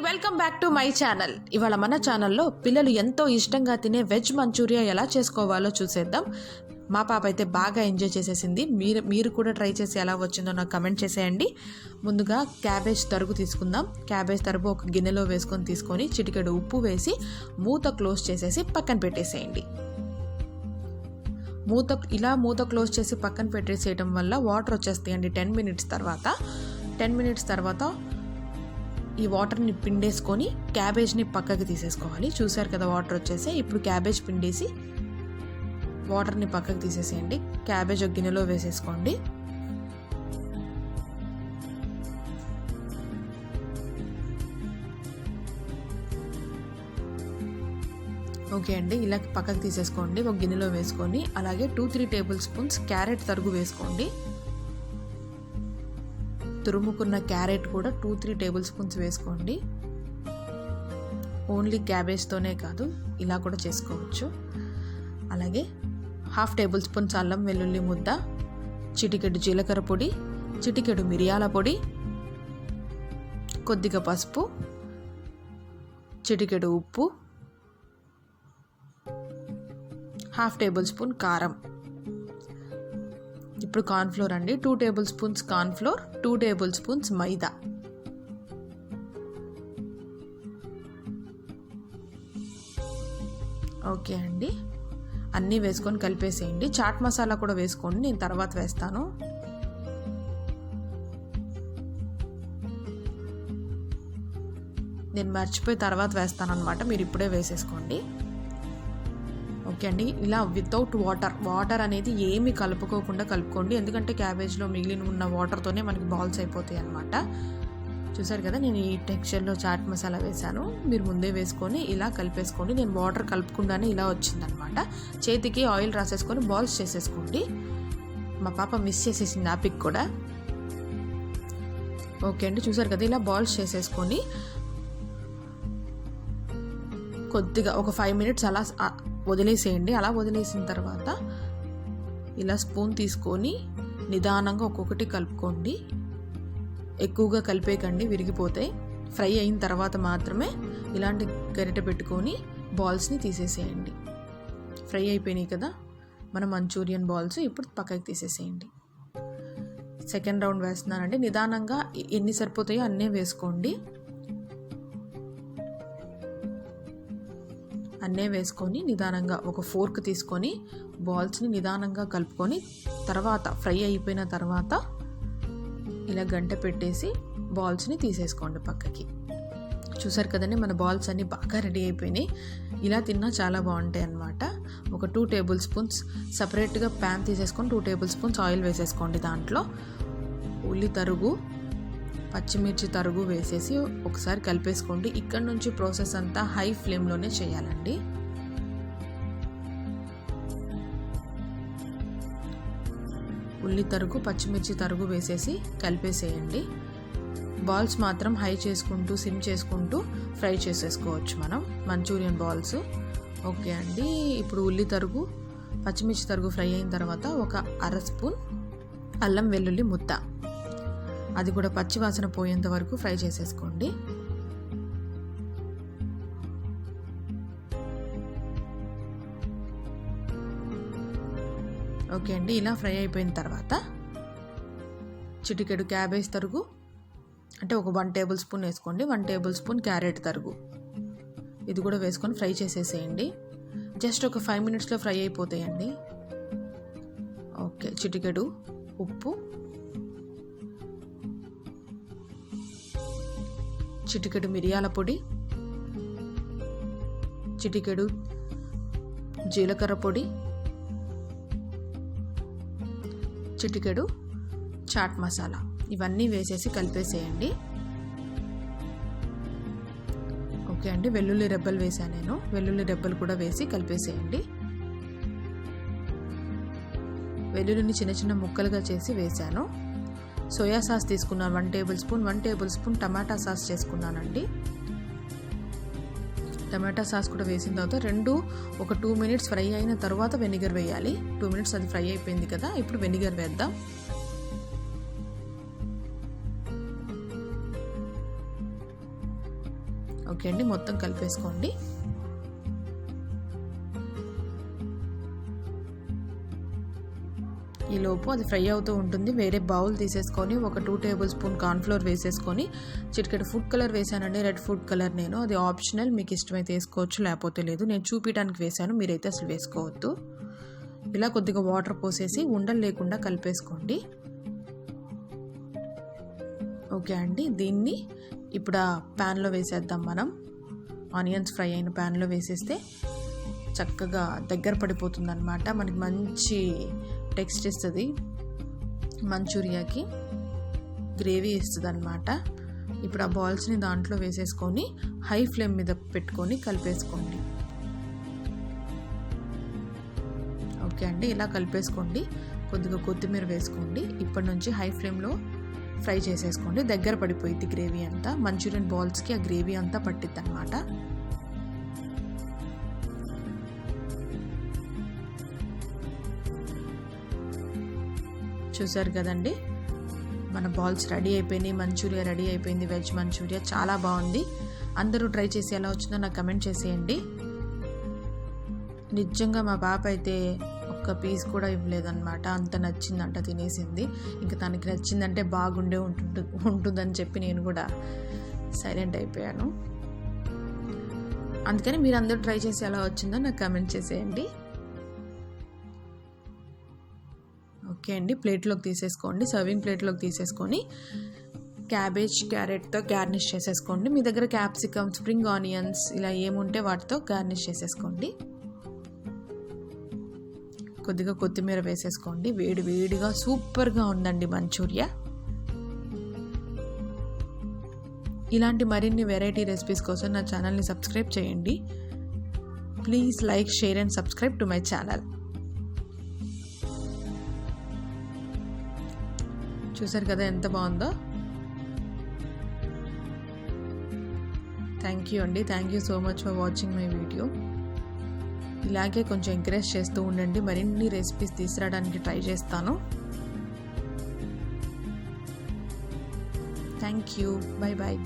Welcome back to my channel. ఇవాళ మన ఛానల్లో పిల్లలు ఎంతో ఇష్టంగా తినే వెజ్ మంచూరియా ఎలా చేసుకోవాలో చూసేద్దాం. మా పాప అయితే బాగా ఎంజాయ్ చేసేసింది. మీరు కూడా ట్రై చేసి ఎలా వచ్చిందో నాకు కమెంట్ చేసేయండి. ముందుగా క్యాబేజ్ తరుగు తీసుకుందాం. క్యాబేజ్ తరుగు ఒక గిన్నెలో తీసుకొని చిటికెడు ఉప్పు వేసి మూత క్లోజ్ చేసేసి పక్కన పెట్టేసేయండి. మూత క్లోజ్ చేసి పక్కన పెట్టేసేయడం వల్ల వాటర్ వచ్చేస్తాయండి. 10 మినిట్స్ తర్వాత ఈ వాటర్ని పిండేసుకొని క్యాబేజ్ని పక్కకి తీసేసుకోవాలి. చూసారు కదా వాటర్ వచ్చేసి. ఇప్పుడు క్యాబేజ్ పిండేసి వాటర్ని పక్కకి తీసేసేయండి. క్యాబేజ్ ఒక గిన్నెలో వేసేసుకోండి. ఓకే అండి, ఇలా పక్కకి తీసేసుకోండి. ఒక గిన్నెలో వేసుకొని అలాగే 2-3 టేబుల్ స్పూన్స్ క్యారెట్ తరుగు వేసుకోండి. తురుముకున్న క్యారెట్ కూడా 2-3 టేబుల్ స్పూన్స్ వేసుకోండి. ఓన్లీ క్యాబేజ్తోనే కాదు, ఇలా కూడా చేసుకోవచ్చు. అలాగే 1/2 టేబుల్ స్పూన్స్ అల్లం వెల్లుల్లి ముద్ద, చిటికెడు జీలకర్ర పొడి, చిటికెడు మిరియాల పొడి, కొద్దిగా పసుపు, చిటికెడు ఉప్పు, 1/2 టేబుల్ స్పూన్ కారం. ఇప్పుడు కార్న్ఫ్లోర్ అండి. 2 tablespoons cornflour, 2 tablespoons maida. Okay అండి, అన్నీ వేసుకొని కలిపేసేయండి. చాట్ మసాలా కూడా వేసుకోండి, నేను తర్వాత వేస్తాను. నేను మర్చిపోయి తర్వాత వేస్తాను అనమాట, మీరు ఇప్పుడే వేసేసుకోండి. ఓకే అండి, ఇలా వితౌట్ వాటర్ అనేది ఏమి కలుపుకోండి. ఎందుకంటే క్యాబేజ్లో మిగిలిన ఉన్న వాటర్తోనే మనకి బాల్స్ అయిపోతాయి అన్నమాట. చూసారు కదా, నేను ఈ టెక్స్చర్లో చాట్ మసాలా వేసాను. మీరు ముందే వేసుకొని ఇలా కలిపేసుకోండి. నేను వాటర్ కలుపుకుండానే ఇలా వచ్చిందనమాట. చేతికి ఆయిల్ రాసేసుకొని బాల్స్ చేసేసుకోండి. మా పాప మిస్ చేసేసింది ఆ పిక్ కూడా. ఓకే అండి, చూసారు కదా, ఇలా బాల్స్ చేసేసుకొని కొద్దిగా ఒక 5 మినిట్స్ అలా వదిలేసేయండి. అలా వదిలేసిన తర్వాత ఇలా స్పూన్ తీసుకొని నిదానంగా ఒక్కొక్కటి కలుపుకోండి. ఎక్కువగా కలిపేయకండి, విరిగిపోతాయి. ఫ్రై అయిన తర్వాత మాత్రమే ఇలాంటి గరిటె పెట్టుకొని బాల్స్ని తీసేసేయండి. ఫ్రై అయిపోయినాయి కదా మన మంచూరియన్ బాల్స్, ఇప్పుడు పక్కకి తీసేసేయండి. సెకండ్ రౌండ్ వేస్తున్నానండి. నిదానంగా ఎన్ని సరిపోతాయో అన్నీ వేసుకోండి. అన్నీ వేసుకొని నిదానంగా ఒక ఫోర్క్ తీసుకొని బాల్స్ని నిదానంగా కలుపుకొని తర్వాత ఫ్రై అయిపోయిన తర్వాత ఇలా గంట పెట్టేసి బాల్స్ని తీసేసుకోండి పక్కకి. చూసారు కదండి, మన బాల్స్ అన్నీ బాగా రెడీ అయిపోయినాయి. ఇలా తిన్నా చాలా బాగుంటాయి అన్నమాట. ఒక 2 టేబుల్ స్పూన్స్ సపరేట్గా ప్యాన్ తీసేసుకొని 2 టేబుల్ స్పూన్స్ ఆయిల్ వేసేసుకోండి. దాంట్లో ఉల్లి తరుగు, పచ్చిమిర్చి తరుగు వేసేసి ఒకసారి కలిపేసుకోండి. ఇక్కడ నుంచి ప్రాసెస్ అంతా హై ఫ్లేమ్లోనే చేయాలండి. ఉల్లి తరుగు, పచ్చిమిర్చి తరుగు వేసేసి కలిపేసేయండి. బాల్స్ మాత్రం హై చేసుకుంటూ సిమ్ చేసుకుంటూ ఫ్రై చేసేసుకోవచ్చు మనం మంచూరియన్ బాల్స్. ఓకే అండి, ఇప్పుడు ఉల్లి తరుగు, పచ్చిమిర్చి తరుగు ఫ్రై అయిన తర్వాత ఒక 1/2 స్పూన్ అల్లం వెల్లుల్లి ముద్ద, అది కూడా పచ్చి వాసన పోయేంత వరకు ఫ్రై చేసేసుకోండి. ఓకే అండి, ఇలా ఫ్రై అయిపోయిన తర్వాత చిటికెడు క్యాబేజ్ తరుగు, అంటే ఒక 1 టేబుల్ స్పూన్ వేసుకోండి. 1 టేబుల్ స్పూన్ క్యారెట్ తరుగు, ఇది కూడా వేసుకొని ఫ్రై చేసేసేయండి. జస్ట్ ఒక 5 మినిట్స్లో ఫ్రై అయిపోతాయండి. ఓకే, చిటికెడు ఉప్పు, చిటికెడు మిరియాల పొడి, చిటికెడు జీలకర్ర పొడి, చిటికెడు చాట్ మసాలా, ఇవన్నీ వేసేసి కలిపేసేయండి. ఓకే అండి, వెల్లుల్లి రెబ్బలు వేసాను నేను. వెల్లుల్లి రెబ్బలు కూడా వేసి కలిపేసేయండి. వెల్లుల్లిని చిన్న చిన్న ముక్కలుగా చేసి వేసాను. సోయా సాస్ తీసుకున్నాను 1 tablespoon. 1 tablespoon tomato sauce చేసుకున్నానండి. టమాటా సాస్ కూడా వేసిన తర్వాత ఒక 2 మినిట్స్ ఫ్రై అయిన తర్వాత వెనిగర్ వేయాలి. 2 మినిట్స్ అది ఫ్రై అయిపోయింది కదా, ఇప్పుడు వెనిగర్ వేద్దాం. ఓకే అండి, మొత్తం కలిపేసుకోండి. ఈలోపు అది ఫ్రై అవుతూ ఉంటుంది. వేరే బౌల్ తీసేసుకొని ఒక 2 టేబుల్ స్పూన్ కార్న్ఫ్లోర్ వేసేసుకొని చిటికెడు ఫుడ్ కలర్ వేసానండి, రెడ్ ఫుడ్ కలర్. నేను అది ఆప్షనల్, మీకు ఇష్టమైతే వేసుకోవచ్చు, లేకపోతే లేదు. నేను చూపించడానికి వేసాను, మీరైతే అసలు వేసుకోవద్దు. ఇలా కొద్దిగా వాటర్ పోసేసి ఉండలు లేకుండా కలిపేసుకోండి. ఓకే అండి, దీన్ని ఇప్పుడు ఆ ప్యాన్లో వేసేద్దాం. మనం ఆనియన్స్ ఫ్రై అయిన ప్యాన్లో వేసేస్తే చక్కగా దగ్గర పడిపోతుంది అనమాట. మనకి మంచి టెక్స్ట్ ఇస్తుంది, మంచూరియాకి గ్రేవీ ఇస్తుంది అనమాట. ఇప్పుడు ఆ బాల్స్ని దాంట్లో వేసేసుకొని హై ఫ్లేమ్ మీద పెట్టుకొని కలిపేసుకోండి. ఓకే అండి, ఇలా కలిపేసుకోండి. కొద్దిగా కొత్తిమీర వేసుకోండి. ఇప్పటి నుంచి హై ఫ్లేమ్లో ఫ్రై చేసేసుకోండి. దగ్గర పడిపోయింది గ్రేవీ అంతా. మంచూరియన్ బాల్స్కి ఆ గ్రేవీ అంతా పట్టిద్ది అనమాట. చూసారు కదండి, మన బాల్స్ రెడీ అయిపోయినాయి. మంచూరియా రెడీ అయిపోయింది, వెజ్ మంచూరియా. చాలా బాగుంది. అందరూ ట్రై చేసి ఎలా వచ్చిందో నాకు కమెంట్ చేసేయండి. నిజంగా మా పాప అయితే ఒక్క పీస్ కూడా ఇవ్వలేదన్నమాట. అంత నచ్చిందంట, తినేసింది. ఇంకా తనకి నచ్చిందంటే బాగుండే ఉంటుందని చెప్పి నేను కూడా సైలెంట్ అయిపోయాను. అందుకని మీరు అందరూ ట్రై చేసి ఎలా వచ్చిందో నాకు కమెంట్ చేసేయండి. ఓకే అండి, ప్లేట్లోకి తీసేసుకోండి. సర్వింగ్ ప్లేట్లోకి తీసేసుకొని క్యాబేజ్, క్యారెట్తో గార్నిష్ చేసేసుకోండి. మీ దగ్గర క్యాప్సికమ్, స్ప్రింగ్ ఆనియన్స్ ఇలా ఏముంటే వాటితో గార్నిష్ చేసేసుకోండి. కొద్దిగా కొత్తిమీర వేసేసుకోండి. వేడి వేడిగా సూపర్గా ఉందండి మంచూరియా. ఇలాంటి మరిన్ని వెరైటీ రెసిపీస్ కోసం నా ఛానల్ని సబ్స్క్రైబ్ చేయండి. Please like, share and subscribe to my channel. చూసారు కదా ఎంత బాగుందో. థ్యాంక్ యూ అండి, thank you so much for watching my video. ఇలాగే కొంచెం ఎంకరేజ్ చేస్తూ ఉండండి. మరిన్ని రెసిపీస్ తీసుకురావడానికి ట్రై చేస్తాను. Thank you, bye bye.